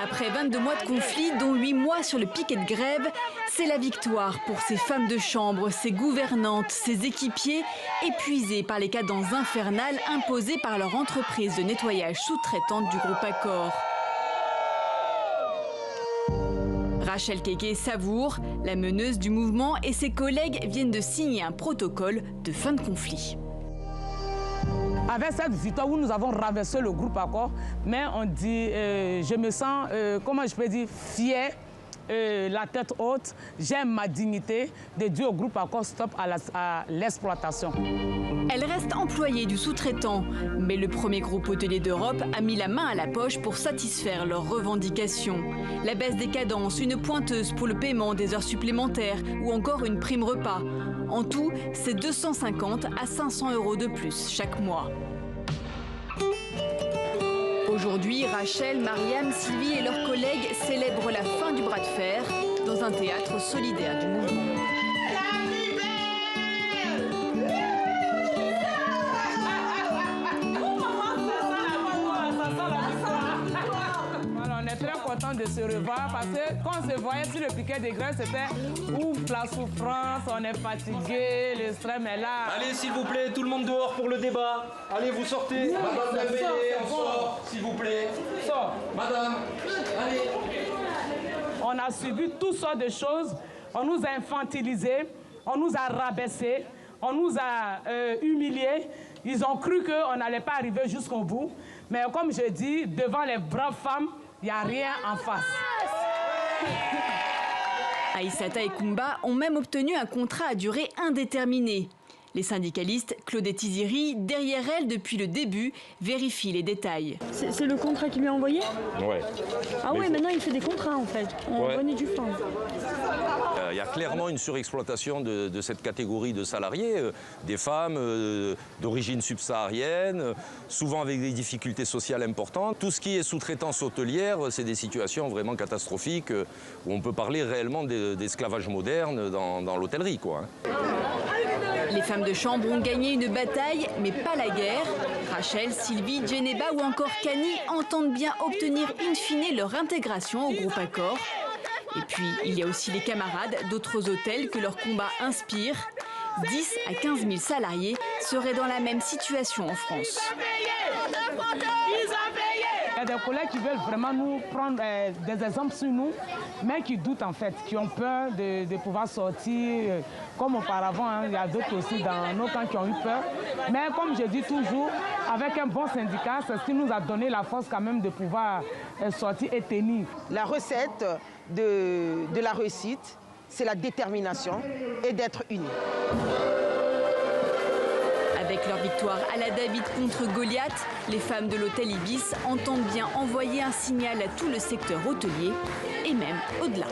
Après 22 mois de conflit, dont 8 mois sur le piquet de grève, c'est la victoire pour ces femmes de chambre, ces gouvernantes, ces équipiers, épuisés par les cadences infernales imposées par leur entreprise de nettoyage sous-traitante du groupe Accor. Rachel Keke savoure, la meneuse du mouvement et ses collègues viennent de signer un protocole de fin de conflit. Avec cette victoire où nous avons renversé le groupe Accor, mais on dit, je me sens, comment je peux dire, fière, la tête haute, j'aime ma dignité de dire au groupe Accor stop à l'exploitation. Elle reste employée du sous-traitant, mais le premier groupe hôtelier d'Europe a mis la main à la poche pour satisfaire leurs revendications. La baisse des cadences, une pointeuse pour le paiement des heures supplémentaires ou encore une prime repas. En tout, c'est 250 à 500 € de plus chaque mois. Aujourd'hui, Rachel, Mariam, Sylvie et leurs collègues célèbrent la fin du bras de fer dans un théâtre solidaire du mouvement. On est très content de se revoir parce que quand on se voyait sur le piquet de grève, c'était ouf, la souffrance, on est fatigué, le stress est là. Allez, s'il vous plaît, tout le monde dehors pour le débat. Allez, vous sortez. Madame Dembélé, on sort, s'il vous plaît. Sort. Madame, allez. On a subi toutes sortes de choses. On nous a infantilisés, on nous a rabaissés, on nous a humiliés. Ils ont cru qu'on n'allait pas arriver jusqu'au bout. Mais comme je dis, devant les braves femmes, il n'y a rien en face. Aïssata et Koumba ont même obtenu un contrat à durée indéterminée. Les syndicalistes, Claudette Iziri, derrière elle depuis le début, vérifient les détails. C'est le contrat qu'il lui a envoyé? Ouais. Ah ouais, maintenant il fait des contrats en fait. On renaît du fond. Il y a clairement une surexploitation de cette catégorie de salariés, des femmes d'origine subsaharienne, souvent avec des difficultés sociales importantes. Tout ce qui est sous-traitance hôtelière, c'est des situations vraiment catastrophiques où on peut parler réellement d'esclavage moderne dans l'hôtellerie, quoi. Les femmes de chambre ont gagné une bataille, mais pas la guerre. Rachel, Sylvie, Djeneba ou encore Kani entendent bien obtenir in fine leur intégration au groupe Accor. Et puis, il y a aussi les camarades d'autres hôtels que leur combat inspire. 10 à 15 000 salariés seraient dans la même situation en France. Il y a des collègues qui veulent vraiment nous prendre des exemples sur nous, mais qui doutent en fait, qui ont peur de pouvoir sortir. Comme auparavant, hein, il y a d'autres aussi dans nos camps qui ont eu peur. Mais comme je dis toujours, avec un bon syndicat, c'est ce qui nous a donné la force quand même de pouvoir sortir et tenir. La recette de la réussite, c'est la détermination et d'être unis. Avec leur victoire à la David contre Goliath, les femmes de l'hôtel Ibis entendent bien envoyer un signal à tout le secteur hôtelier et même au-delà.